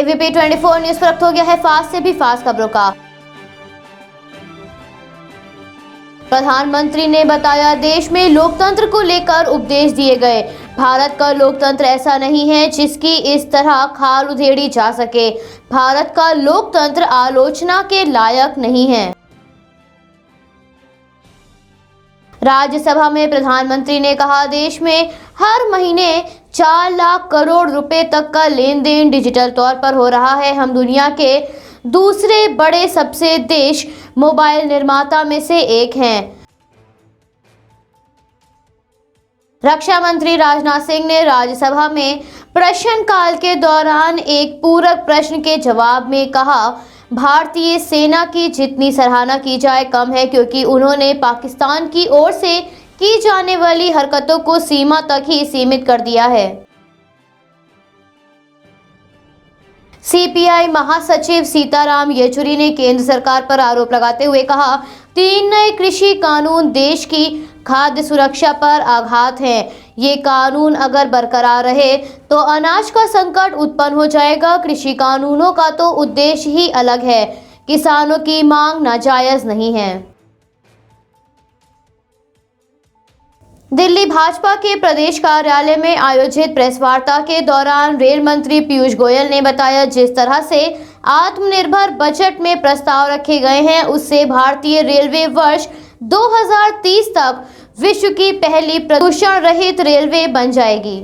ABP 24 news पर वक्त हो गया है फास्ट से भी फास्ट खबरों का। प्रधानमंत्री ने बताया देश में लोकतंत्र को लेकर उपदेश दिए गए। भारत का लोकतंत्र ऐसा नहीं है जिसकी इस तरह खाल उधेड़ी जा सके। भारत का लोकतंत्र आलोचना के लायक नहीं है। राज्यसभा में प्रधानमंत्री ने कहा देश में हर महीने 4 लाख करोड़ रुपए तक का लेन देन डिजिटल तौर पर हो रहा है। हम दुनिया के दूसरे बड़े सबसे देश मोबाइल निर्माता में से एक हैं। रक्षा मंत्री राजनाथ सिंह ने राज्यसभा में प्रश्नकाल के दौरान एक पूरक प्रश्न के जवाब में कहा भारतीय सेना की जितनी सराहना की जाए कम है, क्योंकि उन्होंने पाकिस्तान की ओर से की जाने वाली हरकतों को सीमा तक ही सीमित कर दिया है। सीपीआई महासचिव सीताराम येचुरी ने केंद्र सरकार पर आरोप लगाते हुए कहा 3 नए कृषि कानून देश की खाद्य सुरक्षा पर आघात हैं। ये कानून अगर बरकरार रहे तो अनाज का संकट उत्पन्न हो जाएगा। कृषि कानूनों का तो उद्देश्य ही अलग है, किसानों की मांग नाजायज नहीं है। दिल्ली भाजपा के प्रदेश कार्यालय में आयोजित प्रेस वार्ता के दौरान रेल मंत्री पीयूष गोयल ने बताया जिस तरह से आत्मनिर्भर बजट में प्रस्ताव रखे गए हैं उससे भारतीय रेलवे वर्ष 2030 तक विश्व की पहली प्रदूषण रहित रेलवे बन जाएगी।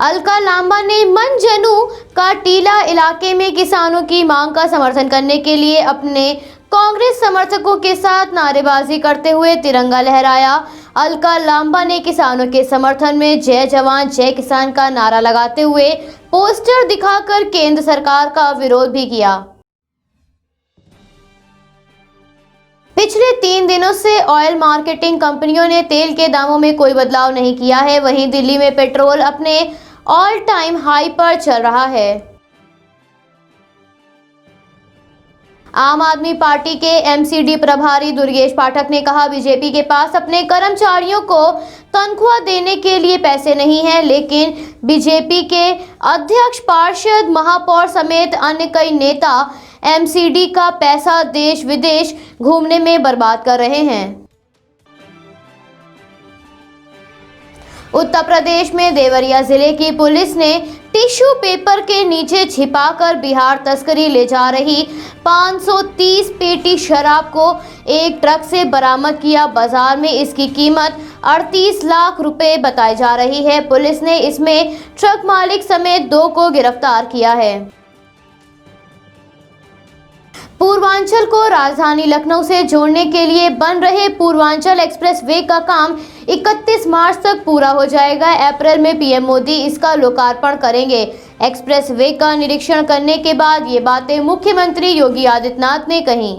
अलका लांबा ने मंजनू का टीला इलाके में किसानों की मांग का समर्थन करने के लिए अपने कांग्रेस समर्थकों के साथ नारेबाजी करते हुए तिरंगा लहराया। अलका लांबा ने किसानों के समर्थन में जय जवान जय किसान का नारा लगाते हुए पोस्टर दिखाकर केंद्र सरकार का विरोध भी किया। पिछले 3 दिनों से ऑयल मार्केटिंग कंपनियों ने तेल के दामों में कोई बदलाव नहीं किया है। वहीं दिल्ली में पेट्रोल अपने ऑल टाइम हाई पर चल रहा है। आम आदमी पार्टी के एमसीडी प्रभारी दुर्गेश पाठक ने कहा बीजेपी के पास अपने कर्मचारियों को तनख्वाह देने के लिए पैसे नहीं है, लेकिन बीजेपी के अध्यक्ष पार्षद महापौर समेत अन्य कई नेता एमसीडी का पैसा देश विदेश घूमने में बर्बाद कर रहे हैं। उत्तर प्रदेश में देवरिया जिले की पुलिस ने टिश्यू पेपर के नीचे छिपाकर बिहार तस्करी ले जा रही 530 पेटी शराब को एक ट्रक से बरामद किया। बाजार में इसकी कीमत 38 लाख रुपए बताई जा रही है। पुलिस ने इसमें ट्रक मालिक समेत 2 को गिरफ्तार किया है। पूर्वांचल को राजधानी लखनऊ से जोड़ने के लिए बन रहे पूर्वांचल एक्सप्रेस वे का काम 31 मार्च तक पूरा हो जाएगा। अप्रैल में पीएम मोदी इसका लोकार्पण करेंगे। एक्सप्रेस वे का निरीक्षण करने के बाद ये बातें मुख्यमंत्री योगी आदित्यनाथ ने कही।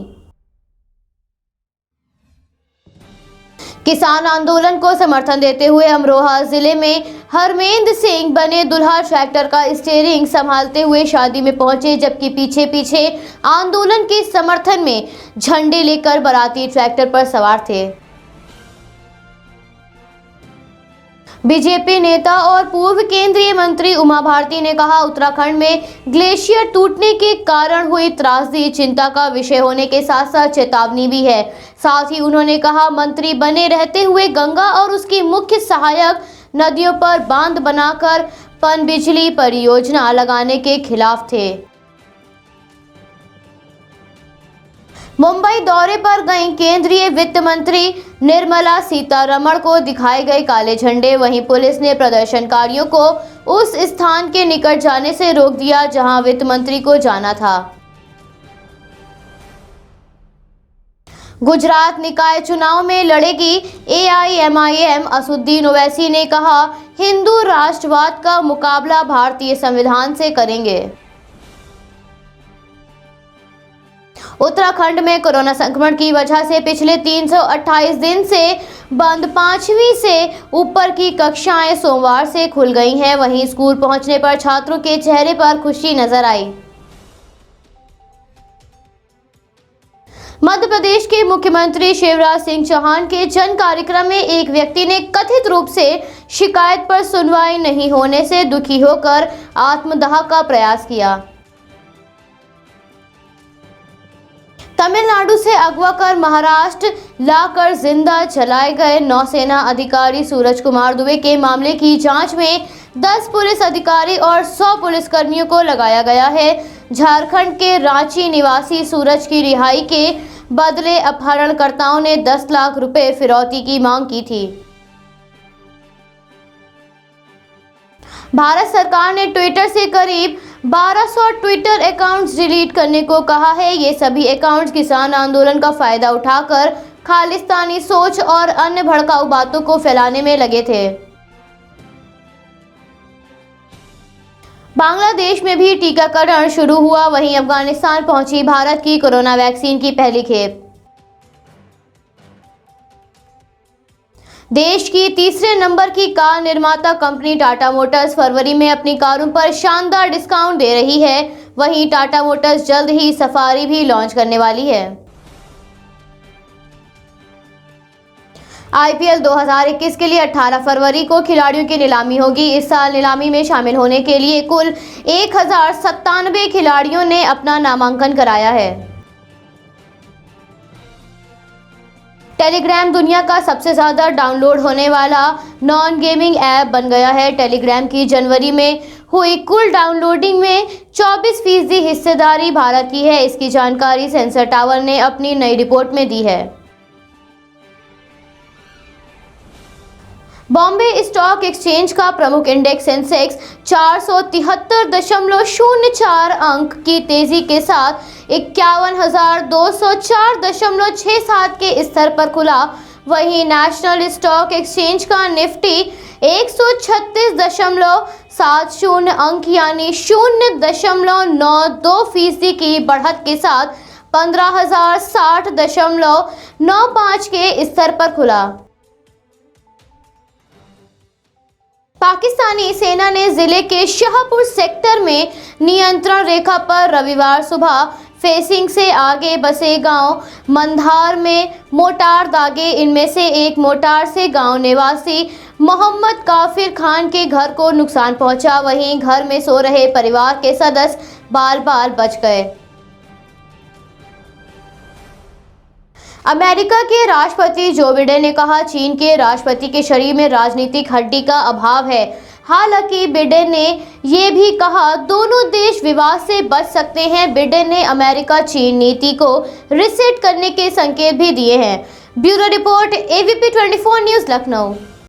किसान आंदोलन को समर्थन देते हुए अमरोहा जिले में हरमेंद्र सिंह बने दुल्हा ट्रैक्टर का स्टीयरिंग संभालते हुए शादी में पहुंचे, जबकि पीछे पीछे आंदोलन के समर्थन में झंडे लेकर बाराती ट्रैक्टर पर सवार थे। बीजेपी नेता और पूर्व केंद्रीय मंत्री उमा भारती ने कहा उत्तराखंड में ग्लेशियर टूटने के कारण हुई त्रासदी चिंता का विषय होने के साथ साथ चेतावनी भी है। साथ ही उन्होंने कहा मंत्री बने रहते हुए गंगा और उसकी मुख्य सहायक नदियों पर बांध बनाकर पनबिजली परियोजना लगाने के खिलाफ थे। मुंबई दौरे पर गईं केंद्रीय वित्त मंत्री निर्मला सीतारमण को दिखाए गए काले झंडे। वहीं पुलिस ने प्रदर्शनकारियों को उस स्थान के निकट जाने से रोक दिया जहां वित्त मंत्री को जाना था। गुजरात निकाय चुनाव में लड़ेगी एआईएमआईएम। असदुद्दीन ओवैसी ने कहा हिंदू राष्ट्रवाद का मुकाबला भारतीय संविधान से करेंगे। उत्तराखंड में कोरोना संक्रमण की वजह से पिछले 328 दिन से बंद 5वीं से ऊपर की कक्षाएं सोमवार से खुल गई हैं। वहीं स्कूल पहुंचने पर छात्रों के चेहरे पर खुशी नजर आई। मध्य प्रदेश के मुख्यमंत्री शिवराज सिंह चौहान के जन कार्यक्रम में एक व्यक्ति ने कथित रूप से शिकायत पर सुनवाई नहीं होने से दुखी होकर आत्मदाह का प्रयास किया। तमिलनाडु से अगवा कर महाराष्ट्र लाकर जिंदा जलाए गए नौसेना अधिकारी सूरज कुमार दुबे के मामले की जांच में 10 पुलिस अधिकारी और 100 पुलिसकर्मियों को लगाया गया है। झारखंड के रांची निवासी सूरज की रिहाई के बदले अपहरणकर्ताओं ने 10 लाख रुपए फिरौती की मांग की थी। भारत सरकार ने ट्विटर से करीब 1200 ट्विटर अकाउंट्स डिलीट करने को कहा है। ये सभी अकाउंट्स किसान आंदोलन का फायदा उठाकर खालिस्तानी सोच और अन्य भड़काऊ बातों को फैलाने में लगे थे। बांग्लादेश में भी टीकाकरण शुरू हुआ, वहीं अफगानिस्तान पहुंची भारत की कोरोना वैक्सीन की पहली खेप। देश की तीसरे नंबर की कार निर्माता कंपनी टाटा मोटर्स फरवरी में अपनी कारों पर शानदार डिस्काउंट दे रही है। वहीं टाटा मोटर्स जल्द ही सफारी भी लॉन्च करने वाली है। आईपीएल 2021 के लिए 18 फरवरी को खिलाड़ियों की नीलामी होगी। इस साल नीलामी में शामिल होने के लिए कुल 1097 खिलाड़ियों ने अपना नामांकन कराया है। टेलीग्राम दुनिया का सबसे ज्यादा डाउनलोड होने वाला नॉन गेमिंग ऐप बन गया है। टेलीग्राम की जनवरी में हुई कुल डाउनलोडिंग में 24% हिस्सेदारी भारत की है। इसकी जानकारी सेंसर टावर ने अपनी नई रिपोर्ट में दी है। बॉम्बे स्टॉक एक्सचेंज का प्रमुख इंडेक्स सेंसेक्स 473.04 अंक की तेजी के साथ 51,204.67 के स्तर पर खुला। वहीं नेशनल स्टॉक एक्सचेंज का निफ्टी 136.70 अंक यानी 0.92% की बढ़त के साथ 15,060.95 के स्तर पर खुला। पाकिस्तानी सेना ने जिले के शाहपुर सेक्टर में नियंत्रण रेखा पर रविवार सुबह फेसिंग से आगे बसे गांव मंधार में मोटार दागे। इनमें से एक मोटार से गांव निवासी मोहम्मद काफिर खान के घर को नुकसान पहुंचा। वहीं घर में सो रहे परिवार के सदस्य बाल बाल बच गए। अमेरिका के राष्ट्रपति जो बिडेन ने कहा, चीन के राष्ट्रपति के शरीर में राजनीतिक हड्डी का अभाव है। हालांकि बिडेन ने यह भी कहा दोनों देश विवाद से बच सकते हैं। बिडेन ने अमेरिका चीन नीति को रीसेट करने के संकेत भी दिए हैं। Bureau report AVP 24 news Lucknow.